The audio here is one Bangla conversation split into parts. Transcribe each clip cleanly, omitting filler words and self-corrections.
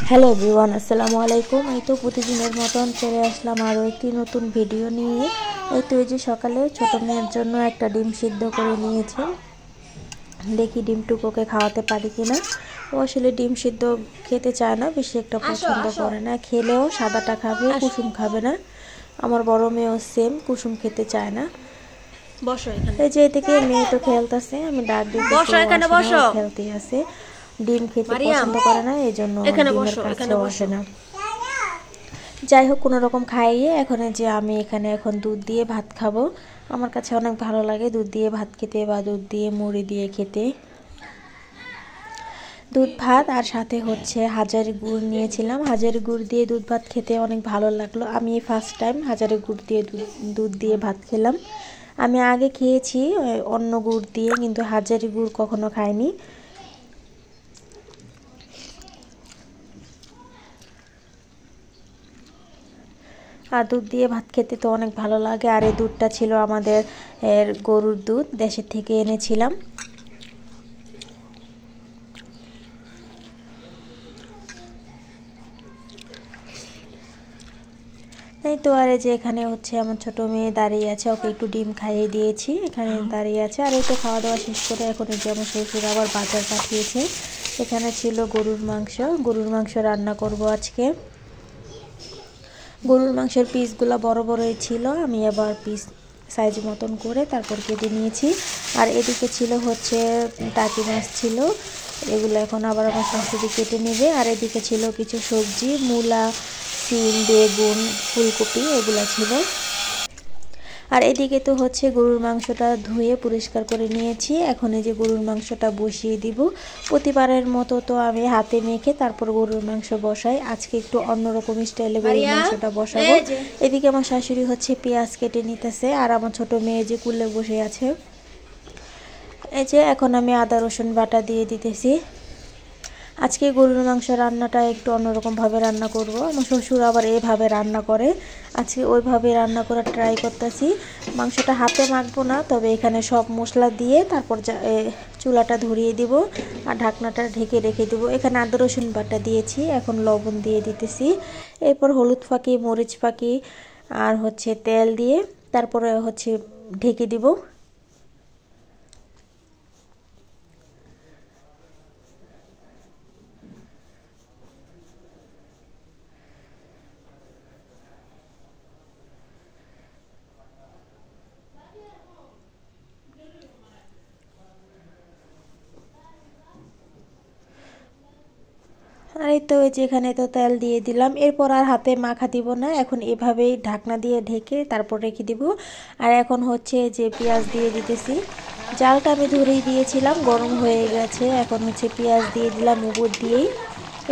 হ্যালো এভরিওয়ান, আসসালামু আলাইকুম। এই তো প্রতিদিনের মতন চলে আসলাম আরও একটি নতুন ভিডিও নিয়ে। এই তো এই যে সকালে ছোটো মেয়ের জন্য একটা ডিম সিদ্ধ করে নিয়েছি। দেখি ডিমটুকুকে খাওয়াতে পারি কিনা। ও আসলে ডিম সিদ্ধ খেতে চায় না, বেশি একটা পছন্দ করে না। খেলেও সাদাটা খাবে, কুসুম খাবে না। আমার বড় মেয়েও সেম, কুসুম খেতে চায় না। বসো এখানে। এই যে এদিকে মেয়ে তো খেলতেছে, আমি ডাক দিতে বসো এখানে, বসো। খেলতে আছে। ডিম খেতে মারিয়াম পছন্দ করে না, এই জন্য এখানে ডিমের বসো, এখানে কাছেও আসে বসো। না। যাই হোক, কোনো রকম খাইয়ে এখন যে আমি এখানে এখন দুধ দিয়ে ভাত খাবো। আমার কাছে অনেক ভালো লাগে দুধ দিয়ে ভাত খেতে বা দুধ দিয়ে মুড়ি দিয়ে খেতে। দুধ ভাত আর সাথে হচ্ছে হাজারি গুড় নিয়েছিলাম। হাজারি গুড় দিয়ে দুধ ভাত খেতে অনেক ভালো লাগলো। আমি ফার্স্ট টাইম হাজারি গুড় দিয়ে দুধ দিয়ে ভাত খেলাম। আমি আগে খেয়েছি অন্য গুড় দিয়ে, কিন্তু হাজারি গুড় কখনো খাইনি। আর দুধ দিয়ে ভাত খেতে তো অনেক ভালো লাগে। আর এই দুধটা ছিল আমাদের গরুর দুধ, দেশের থেকে এনেছিলাম। এই তো আর এই যে এখানে হচ্ছে আমার ছোট মেয়ে দাঁড়িয়ে আছে, ওকে একটু ডিম খাইয়ে দিয়েছি, এখানে দাঁড়িয়ে আছে। আর এই তো খাওয়া দাওয়া শেষ করে এখন এই যে আমার শ্বশুর আবার বাজার পাঠিয়েছে। এখানে ছিল গরুর মাংস রান্না করব আজকে। গরুর মাংসের পিসগুলো বড় বড়ই ছিল, আমি আবার পিস সাইজ মতন করে তারপর কেটে নিয়েছি। আর এদিকে ছিল হচ্ছে টাকি মাছ ছিল, এগুলো এখন আবার আমার শাশুড়ি কেটে নেবে। আর এদিকে ছিল কিছু সবজি, মূলা, সিম, বেগুন, ফুলকপি, এগুলো ছিল। আর এদিকে তো হচ্ছে গরুর মাংসটা ধুয়ে পরিষ্কার করে নিয়েছি। এখন এই যে গরুর মাংসটা বসিয়ে দিব। প্রতিবারের মতো তো আমি হাতে মেখে তারপর গরুর মাংস বসাই, আজকে একটু অন্যরকম স্টাইলে গরুর মাংসটা বসাবো। এদিকে আমার শাশুড়ি হচ্ছে পেঁয়াজ কেটে নিতেছে, আর আমার ছোট মেয়ে যে কুলে বসে আছে। এই যে এখন আমি আদা রসুন বাটা দিয়ে দিতেছি। আজকে গরুর মাংস রান্নাটা একটু অন্যরকমভাবে রান্না করব। আমার শ্বশুর আবার এভাবে রান্না করে, আজকে ওইভাবে রান্না করার ট্রাই করতেছি। মাংসটা হাতে মাখবো না, তবে এখানে সব মশলা দিয়ে তারপর চুলাটা ধরিয়ে দিব আর ঢাকনাটা ঢেকে রেখে দেবো। এখানে আদা রসুন বাটা দিয়েছি, এখন লবণ দিয়ে দিতেছি। এরপর হলুদ ফাঁকি, মরিচ ফাঁকি আর হচ্ছে তেল দিয়ে তারপরে হচ্ছে ঢেকে দিব। আর এই তো যেখানে তো তেল দিয়ে দিলাম, এরপর আর হাতে মাখা দিব না, এখন এভাবেই ঢাকনা দিয়ে ঢেকে তারপর রেখে দিব। আর এখন হচ্ছে যে পেঁয়াজ দিয়ে দিতেছি। জালটা আমি ধরেই দিয়েছিলাম, গরম হয়ে গেছে। এখন হচ্ছে পেঁয়াজ দিয়ে দিলাম উপর দিয়েই।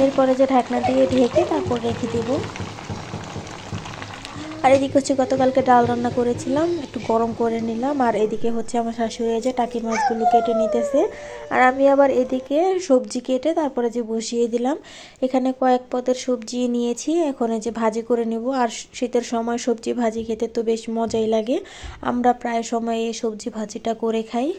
এরপরে যে ঢাকনা দিয়ে ঢেকে তারপর রেখে দিব। আর এদিকে হচ্ছে গতকালকে ডাল রান্না করেছিলাম, একটু গরম করে নিলাম। আর এদিকে হচ্ছে আমার শাশুড়ি যে টাকি মাছগুলো কেটে নিতেছে, আর আমি আবার এদিকে সবজি কেটে তারপরে যে বসিয়ে দিলাম। এখানে কয়েক পদের সবজি নিয়েছি, এখন এই যে ভাজি করে নেব। আর শীতের সময় সবজি ভাজি খেতে তো বেশ মজাই লাগে, আমরা প্রায় সময় এই সবজি ভাজিটা করে খাই।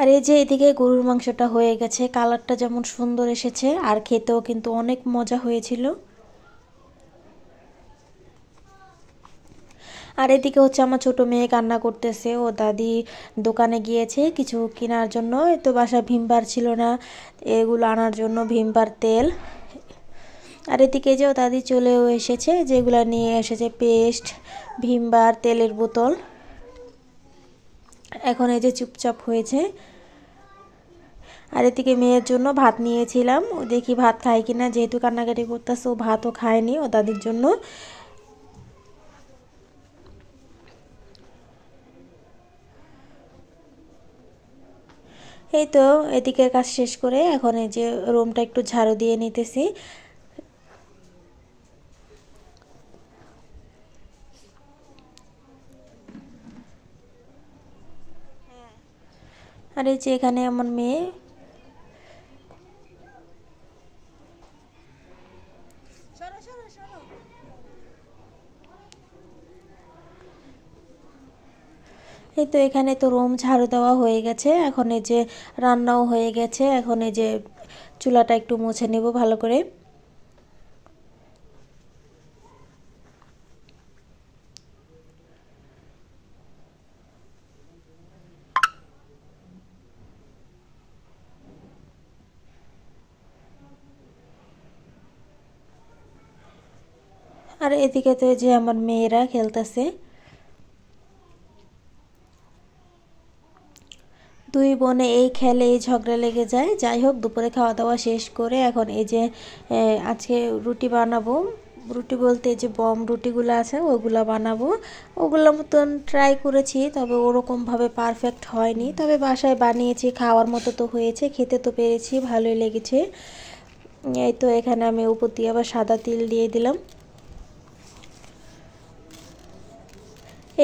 আর এই যে এদিকে গরুর মাংসটা হয়ে গেছে, কালারটা যেমন সুন্দর এসেছে আর খেতেও কিন্তু অনেক মজা হয়েছিল। আর এদিকে হচ্ছে আমার ছোট মেয়ে কান্না করতেছে, ও দাদি দোকানে গিয়েছে কিছু কেনার জন্য, তো বাসায় ভিমবার ছিল না, এগুলো আনার জন্য ভিমবার তেল। আর এদিকে যে ও দাদি চলেও এসেছে, যেগুলো নিয়ে এসেছে পেস্ট, ভিমবার, তেলের বোতল। এখন এই যে চুপচাপ হয়েছে। আর এদিকে মেয়ের জন্য ভাত নিয়েছিলাম, ও দেখি ভাত খায় কিনা, যেহেতু কান্নাকাটি করতেছে ও ভাতও খায়নি ও দাদির জন্য। এই তো এদিকের কাজ শেষ করে এখন এই যে রুমটা একটু ঝাড়ু দিয়ে নিতেছি। আর এই যে এখানে আমার মেয়ে, এই তো এখানে তো রুম ঝাড়ু দেওয়া হয়ে গেছে, এখন এই যে রান্নাও হয়ে গেছে, এখন এই যে চুলাটা একটু মুছে নেব ভালো করে। আর এদিকে তো এই যে আমার মেয়েরা খেলতেছে, দুই বোনে এই খেলে এই ঝগড়া লেগে যায়। যাই হোক, দুপুরে খাওয়া দাওয়া শেষ করে এখন এই যে আজকে রুটি বানাবো। রুটি বলতে যে বম রুটিগুলো আছে ওগুলো বানাবো। ওগুলোর মতন ট্রাই করেছি, তবে ওরকমভাবে পারফেক্ট হয়নি, তবে বাসায় বানিয়েছি, খাওয়ার মতো তো হয়েছে, খেতে তো পেরেছি, ভালোই লেগেছে। এই তো এখানে আমি উপর দিয়ে আবার সাদা তিল দিয়ে দিলাম।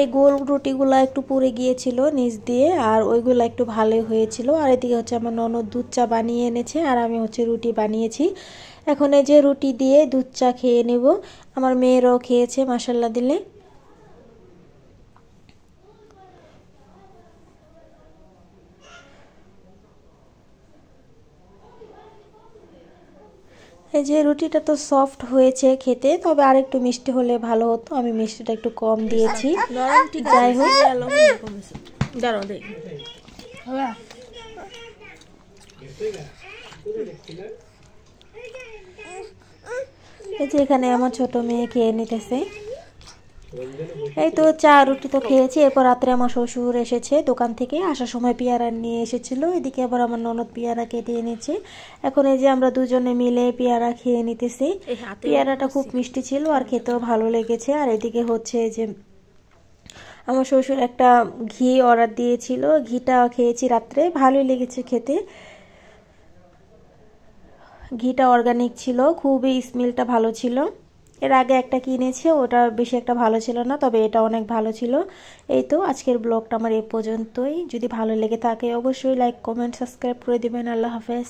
এই গোল রুটিগুলো একটু পুড়ে গিয়েছিল নিচ দিয়ে, আর ওইগুলো একটু ভালোই হয়েছিল। আর এদিকে হচ্ছে আমার ননদ দুধ চা বানিয়ে এনেছে, আর আমি হচ্ছে রুটি বানিয়েছি। এখন এই যে রুটি দিয়ে দুধ চা খেয়ে নেব। আমার মেয়েরাও খেয়েছে মাশাল্লাহ দিলে। এই যে রুটিটা তো সফট হয়েছে খেতে, তবে আর একটু মিষ্টি হলে ভালো হতো, আমি মিষ্টিটা একটু কম দিয়েছি। যাই হোক, দাঁড়াও দে। এই যে এখানে আমার ছোট মেয়ে খেয়ে নিতেছে। এই তো চা রুটি তো খেয়েছি। এরপর রাত্রে আমার শ্বশুর এসেছে দোকান থেকে, আসার সময় পেয়ারা নিয়ে এসেছিল। এদিকে আবার আমার ননদ পেয়ারা কেটে এনেছে। এখন এই যে আমরা দুজনে মিলে পেয়ারা খেয়ে নিতেছি। পেয়ারাটা খুব মিষ্টি ছিল আর খেতেও ভালো লেগেছে। আর এদিকে হচ্ছে যে আমার শ্বশুর একটা ঘি অর্ডার দিয়েছিল, ঘিটা খেয়েছি রাত্রে, ভালোই লেগেছে খেতে। ঘিটা অর্গানিক ছিল, খুবই স্মেলটা ভালো ছিল। এর আগে একটা কিনেছি, ওটা বেশি একটা ভালো ছিল না, তবে এটা অনেক ভালো ছিল। এই তো আজকের ব্লগটা আমার এই পর্যন্তই। যদি ভালো লেগে থাকে অবশ্যই লাইক, কমেন্ট, সাবস্ক্রাইব করে দিবেন। আল্লাহ হাফেজ।